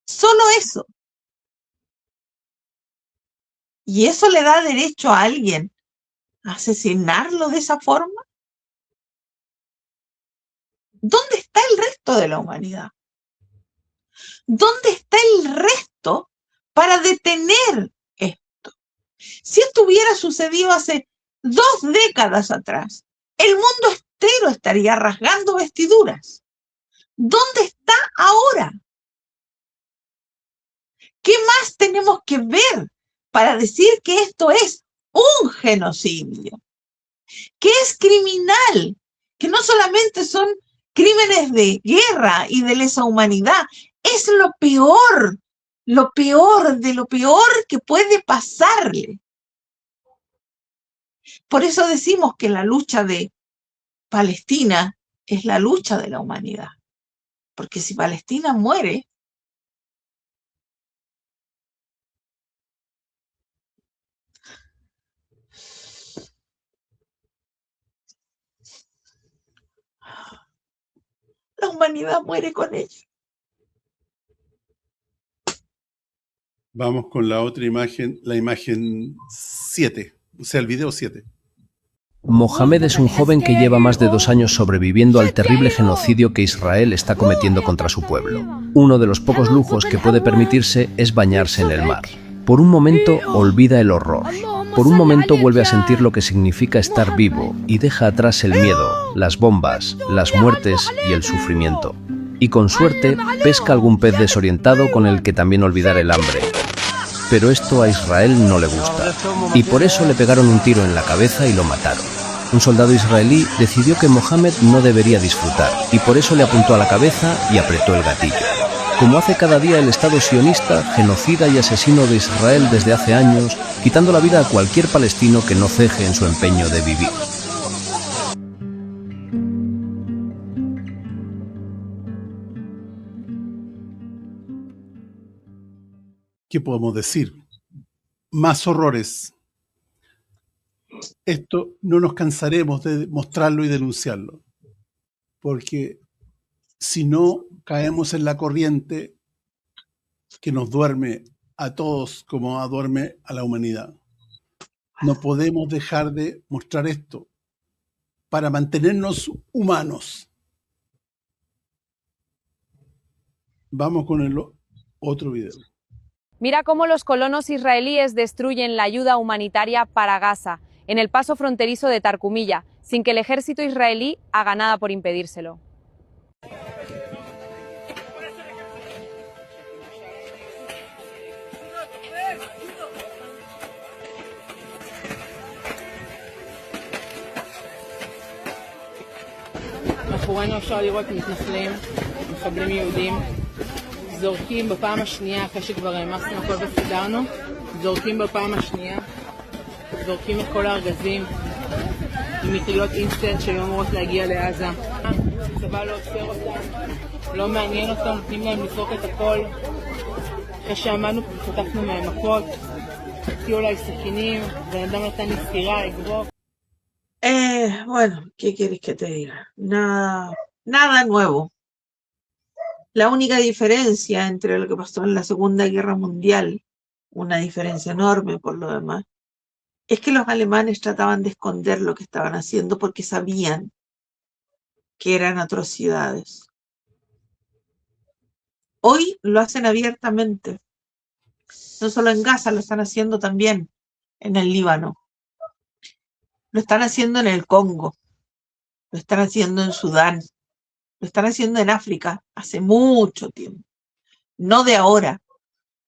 Solo eso. ¿Y eso le da derecho a alguien a asesinarlo de esa forma? ¿Dónde está el resto de la humanidad? ¿Dónde está el resto para detener esto? Si esto hubiera sucedido hace 2 décadas atrás, el mundo entero estaría rasgando vestiduras. ¿Dónde está ahora? ¿Qué más tenemos que ver para decir que esto es un genocidio? Que es criminal, que no solamente son crímenes de guerra y de lesa humanidad, es lo peor de lo peor que puede pasarle. Por eso decimos que la lucha de Palestina es la lucha de la humanidad. Porque si Palestina muere, la humanidad muere con ella. Vamos con la otra imagen, la imagen 7, o sea, el video 7. Mohamed es un joven que lleva más de 2 años sobreviviendo al terrible genocidio que Israel está cometiendo contra su pueblo. Uno de los pocos lujos que puede permitirse es bañarse en el mar. Por un momento olvida el horror. Por un momento vuelve a sentir lo que significa estar vivo y deja atrás el miedo, las bombas, las muertes y el sufrimiento. Y con suerte pesca algún pez desorientado con el que también olvidar el hambre. Pero esto a Israel no le gusta, y por eso le pegaron un tiro en la cabeza y lo mataron. Un soldado israelí decidió que Mohamed no debería disfrutar, y por eso le apuntó a la cabeza y apretó el gatillo. Como hace cada día el Estado sionista, genocida y asesino de Israel desde hace años, quitando la vida a cualquier palestino que no ceje en su empeño de vivir. ¿Qué podemos decir? Más horrores. Esto no nos cansaremos de mostrarlo y denunciarlo, porque si no caemos en la corriente que nos duerme a todos como duerme a la humanidad. No podemos dejar de mostrar esto para mantenernos humanos. Vamos con el otro video. Mira cómo los colonos israelíes destruyen la ayuda humanitaria para Gaza, en el paso fronterizo de Tarkumilla, sin que el ejército israelí haga nada por impedírselo. מאחורינו אפשר לראות מתנחלים, מחבלים יהודים, זורקים בפעם השנייה אחרי שכבר העמסנו הכל וסידרנו, זורקים בפעם השנייה, זורקים את כל הארגזים עם מטריות אינסטנט שהיו אמורות להגיע לעזה. הצבא לא עוצר אותם, לא מעניין אותם, נותנים להם לזרוק את הכל. אחרי שעמדנו חטפנו מהם מכות, הציעו לי סכינים, בן אדם נתן לי סטירה, אגרוף. Bueno, ¿qué quieres que te diga? Nada nuevo. La única diferencia entre lo que pasó en la Segunda Guerra Mundial, una diferencia enorme por lo demás, es que los alemanes trataban de esconder lo que estaban haciendo porque sabían que eran atrocidades. Hoy lo hacen abiertamente. No solo en Gaza, lo están haciendo también en el Líbano. Lo están haciendo en el Congo. Lo están haciendo en Sudán. Lo están haciendo en África hace mucho tiempo. No de ahora.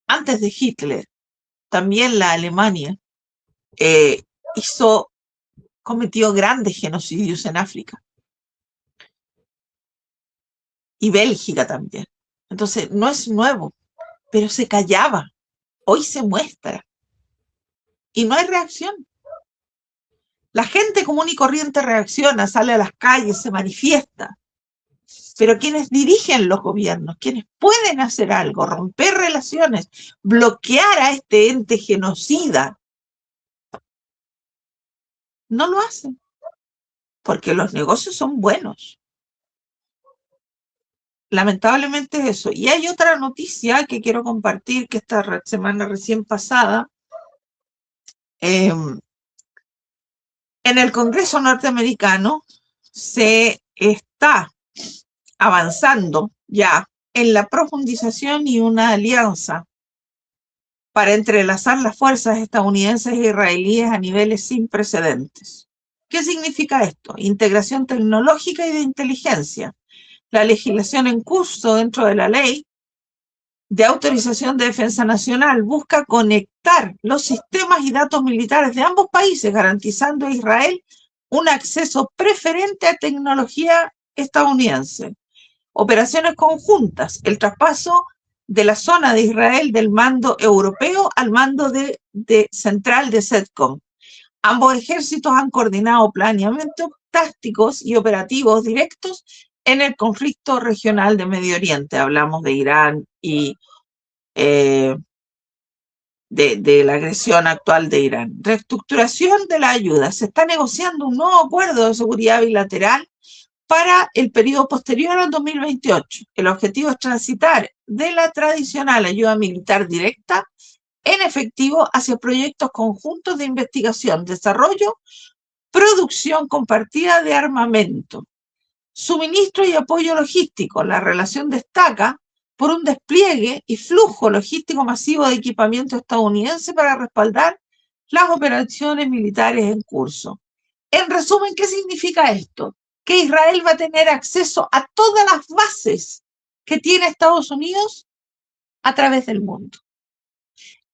Antes de Hitler, también la Alemania cometió grandes genocidios en África. Y Bélgica también. Entonces, no es nuevo, pero se callaba. Hoy se muestra. Y no hay reacción. La gente común y corriente reacciona, sale a las calles, se manifiesta. Pero quienes dirigen los gobiernos, quienes pueden hacer algo, romper relaciones, bloquear a este ente genocida, no lo hacen. Porque los negocios son buenos. Lamentablemente es eso. Y hay otra noticia que quiero compartir que esta semana recién pasada, en el Congreso norteamericano se está avanzando ya en la profundización y una alianza para entrelazar las fuerzas estadounidenses e israelíes a niveles sin precedentes. ¿Qué significa esto? Integración tecnológica y de inteligencia. La legislación en curso dentro de la ley de autorización de defensa nacional busca conectar los sistemas y datos militares de ambos países, garantizando a Israel un acceso preferente a tecnología estadounidense. Operaciones conjuntas, el traspaso de la zona de Israel del mando europeo al mando de central de CENTCOM. Ambos ejércitos han coordinado planeamientos tácticos y operativos directos en el conflicto regional de Medio Oriente. Hablamos de Irán y de la agresión actual de Irán. Reestructuración de la ayuda. Se está negociando un nuevo acuerdo de seguridad bilateral para el periodo posterior al 2028. El objetivo es transitar de la tradicional ayuda militar directa en efectivo hacia proyectos conjuntos de investigación, desarrollo, producción compartida de armamento, suministro y apoyo logístico. La relación destaca por un despliegue y flujo logístico masivo de equipamiento estadounidense para respaldar las operaciones militares en curso. En resumen, ¿qué significa esto? Que Israel va a tener acceso a todas las bases que tiene Estados Unidos a través del mundo.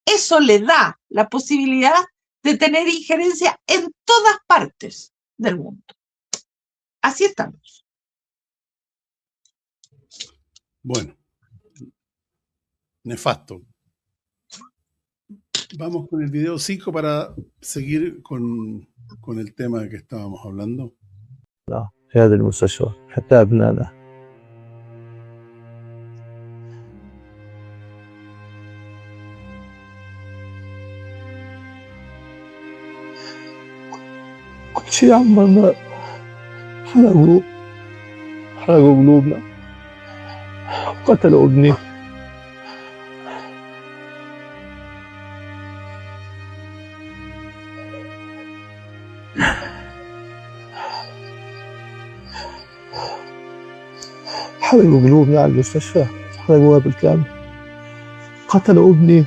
Eso le da la posibilidad de tener injerencia en todas partes del mundo. Así estamos. Bueno, nefasto. Vamos con el video 5 para seguir con el tema que estábamos hablando. في هذا المستشفى حتى أبنائنا. كل شيء عمرنا حرقوا قلوبنا، قتلوا ابني. حرقوا قلوبنا على المستشفى، حرقوها بالكامل، قتلوا ابني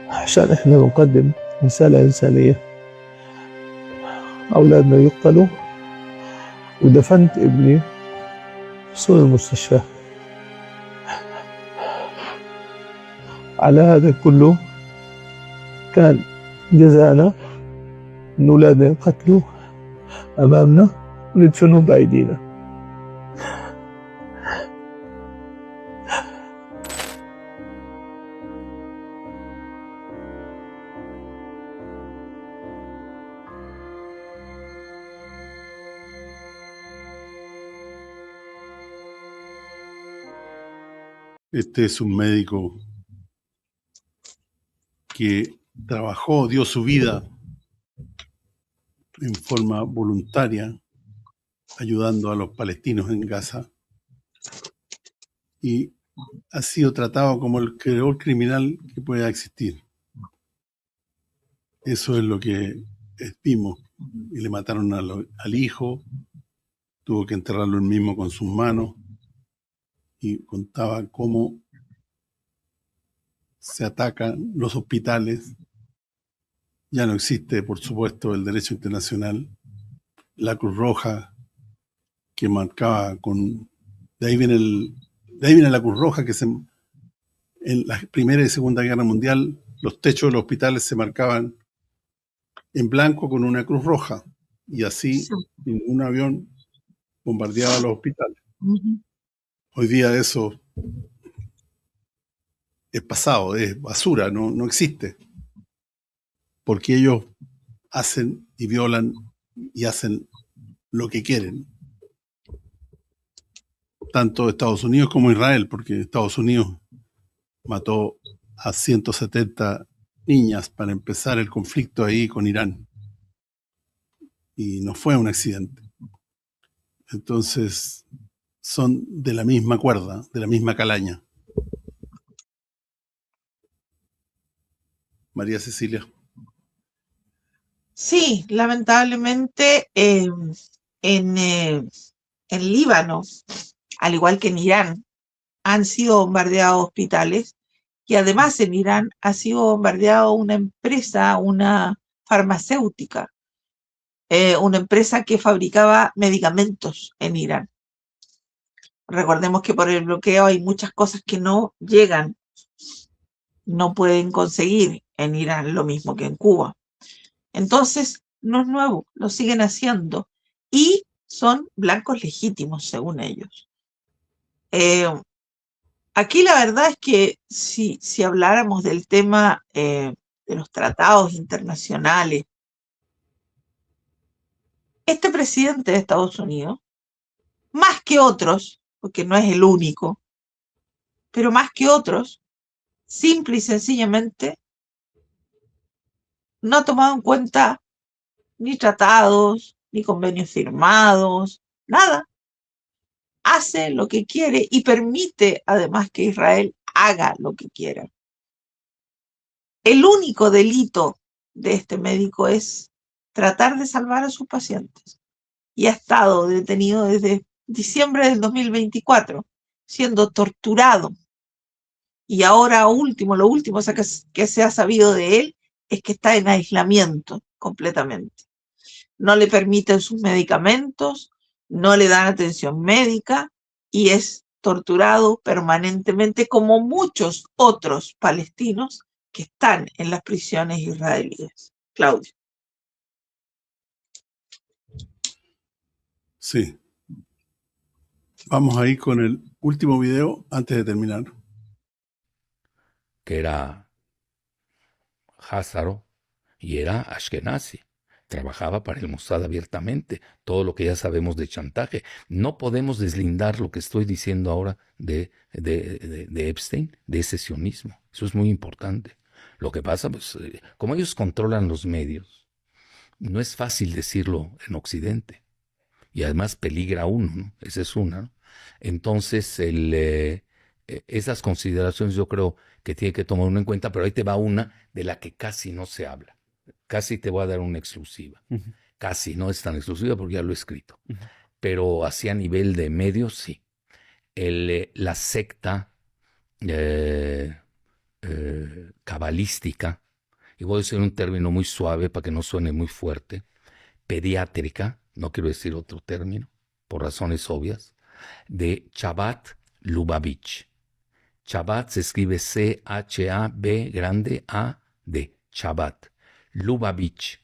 عشان احنا نقدم رسالة إنسانية. أولادنا يقتلوا ودفنت ابني في سور المستشفى. على هذا كله كان جزانا إن أولادنا يقتلوا أمامنا وندفنهم بأيدينا. Este es un médico que trabajó, dio su vida en forma voluntaria, ayudando a los palestinos en Gaza, y ha sido tratado como el peor criminal que pueda existir. Eso es lo que vimos. Y le mataron al hijo, tuvo que enterrarlo él mismo con sus manos, y contaba cómo se atacan los hospitales. Ya no existe, por supuesto, el derecho internacional, la Cruz Roja, que marcaba con... De ahí viene la Cruz Roja, que en la Primera y Segunda Guerra Mundial, los techos de los hospitales se marcaban en blanco con una Cruz Roja, y así ningún avión bombardeaba los hospitales. Hoy día eso es pasado, es basura, no existe. Porque ellos hacen y violan y hacen lo que quieren. Tanto Estados Unidos como Israel, porque Estados Unidos mató a 170 niñas para empezar el conflicto ahí con Irán. Y no fue un accidente. Entonces, son de la misma cuerda, de la misma calaña. María Cecilia. Sí, lamentablemente en Líbano, al igual que en Irán, han sido bombardeados hospitales, y además en Irán ha sido bombardeada una empresa, una farmacéutica, una empresa que fabricaba medicamentos en Irán. Recordemos que por el bloqueo hay muchas cosas que no llegan, no pueden conseguir en Irán, lo mismo que en Cuba. Entonces, no es nuevo, lo siguen haciendo y son blancos legítimos, según ellos. Aquí la verdad es que si habláramos del tema de los tratados internacionales, este presidente de Estados Unidos, más que otros, porque no es el único, pero más que otros, simple y sencillamente no ha tomado en cuenta ni tratados, ni convenios firmados, nada. Hace lo que quiere y permite además que Israel haga lo que quiera. El único delito de este médico es tratar de salvar a sus pacientes. Y ha estado detenido desde diciembre del 2024, siendo torturado. Y ahora último, lo último que se ha sabido de él es que está en aislamiento completamente. No le permiten sus medicamentos, no le dan atención médica y es torturado permanentemente como muchos otros palestinos que están en las prisiones israelíes. Claudio. Sí. Vamos a ir con el último video antes de terminar. Que era Házaro y era Ashkenazi. Trabajaba para el Mossad abiertamente, todo lo que ya sabemos de chantaje. No podemos deslindar lo que estoy diciendo ahora de Epstein, de ese sionismo. Eso es muy importante. Lo que pasa, pues, como ellos controlan los medios, no es fácil decirlo en Occidente. Y además peligra uno, ¿no? Esa es una, ¿no? Entonces, esas consideraciones yo creo que tiene que tomar uno en cuenta, pero ahí te va una de la que casi no se habla. Casi te voy a dar una exclusiva. Casi, no es tan exclusiva porque ya lo he escrito. Pero así a nivel de medios, sí. La secta cabalística, y voy a decir un término muy suave para que no suene muy fuerte, pediátrica, no quiero decir otro término, por razones obvias, de Chabad Lubavitch. Chabad se escribe C-H-A-B grande A-D, Chabad. Lubavitch.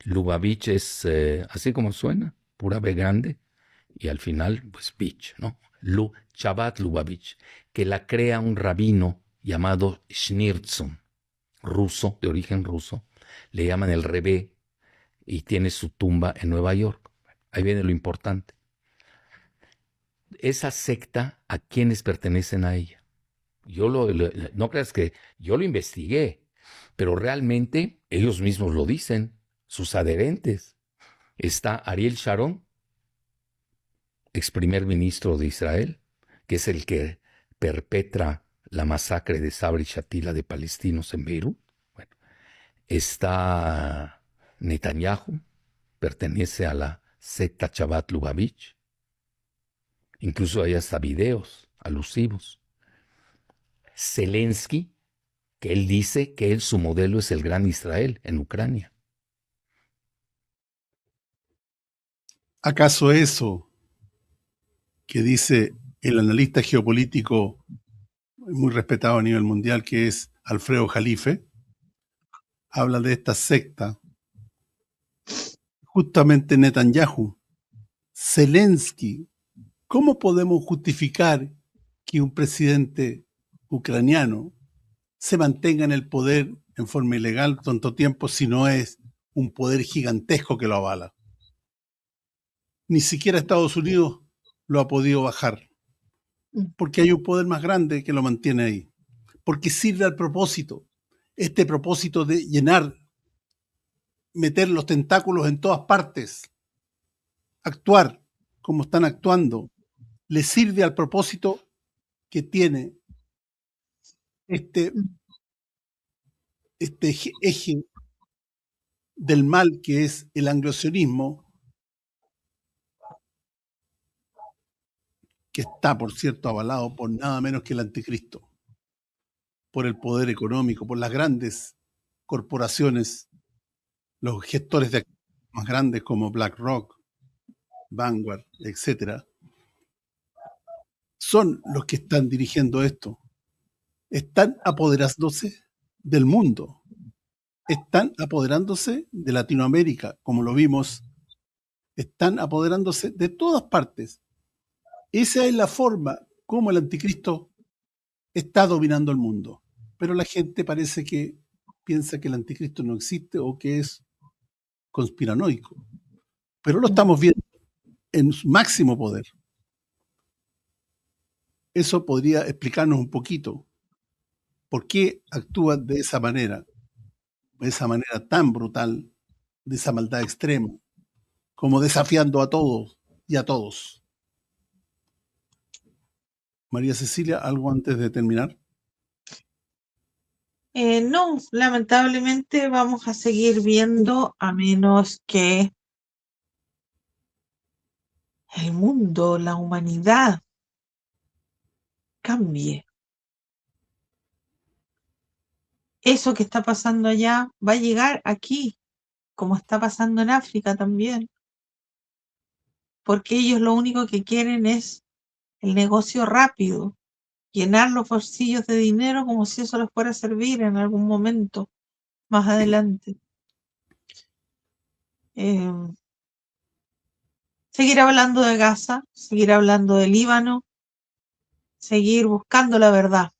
Lubavitch es así como suena, pura B grande, y al final, pues, Bitch, ¿no? Chabad Lubavitch, que la crea un rabino llamado Schneerson, ruso, de origen ruso, le llaman el Rebé, y tiene su tumba en Nueva York. Ahí viene lo importante. Esa secta, ¿a quiénes pertenecen a ella? No creas que yo lo investigué, pero realmente ellos mismos lo dicen, sus adherentes. Está Ariel Sharon, ex primer ministro de Israel, que es el que perpetra la masacre de Sabra y Shatila de palestinos en Beirut. Bueno, está Netanyahu, pertenece a la secta Chabad Lubavitch. Incluso hay hasta videos alusivos. Zelensky, que él dice que su modelo es el gran Israel en Ucrania. ¿Acaso eso que dice el analista geopolítico muy respetado a nivel mundial, que es Alfredo Jalife, habla de esta secta? Justamente Netanyahu, Zelensky, ¿cómo podemos justificar que un presidente ucraniano se mantenga en el poder en forma ilegal tanto tiempo si no es un poder gigantesco que lo avala? Ni siquiera Estados Unidos lo ha podido bajar, porque hay un poder más grande que lo mantiene ahí, porque sirve al propósito, este propósito de llenar, meter los tentáculos en todas partes, actuar como están actuando, le sirve al propósito que tiene este eje del mal que es el anglosionismo, que está, por cierto, avalado por nada menos que el anticristo, por el poder económico, por las grandes corporaciones, los gestores de activos más grandes como BlackRock, Vanguard, etcétera, son los que están dirigiendo esto. Están apoderándose del mundo, están apoderándose de Latinoamérica, como lo vimos, están apoderándose de todas partes. Esa es la forma como el anticristo está dominando el mundo. Pero la gente parece que piensa que el anticristo no existe o que es conspiranoico. Pero lo estamos viendo en su máximo poder. Eso podría explicarnos un poquito por qué actúan de esa manera tan brutal, de esa maldad extrema, como desafiando a todos y a todos. María Cecilia, ¿algo antes de terminar? No, lamentablemente vamos a seguir viendo a menos que el mundo, la humanidad cambie. Eso que está pasando allá va a llegar aquí, como está pasando en África también, porque ellos lo único que quieren es el negocio rápido, llenar los bolsillos de dinero como si eso les fuera a servir en algún momento más adelante. Seguir hablando de Gaza, seguir hablando de Líbano, seguir buscando la verdad.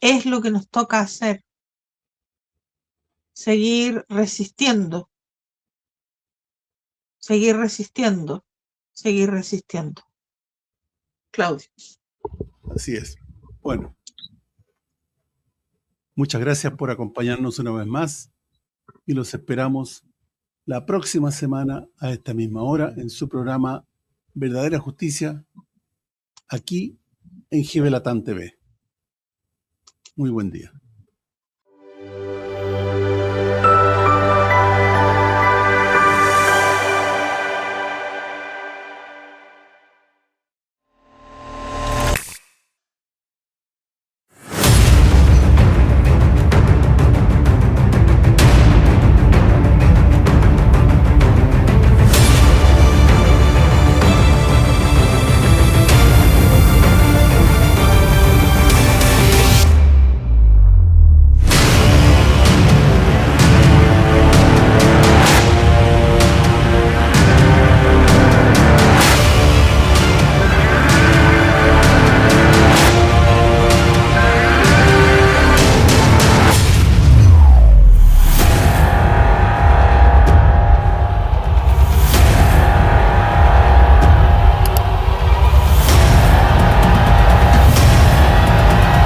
Es lo que nos toca hacer. Seguir resistiendo. Seguir resistiendo. Seguir resistiendo. Claudio. Así es. Bueno, muchas gracias por acompañarnos una vez más y los esperamos la próxima semana a esta misma hora en su programa Verdadera Justicia, aquí en GBLATAM TV. Muy buen día.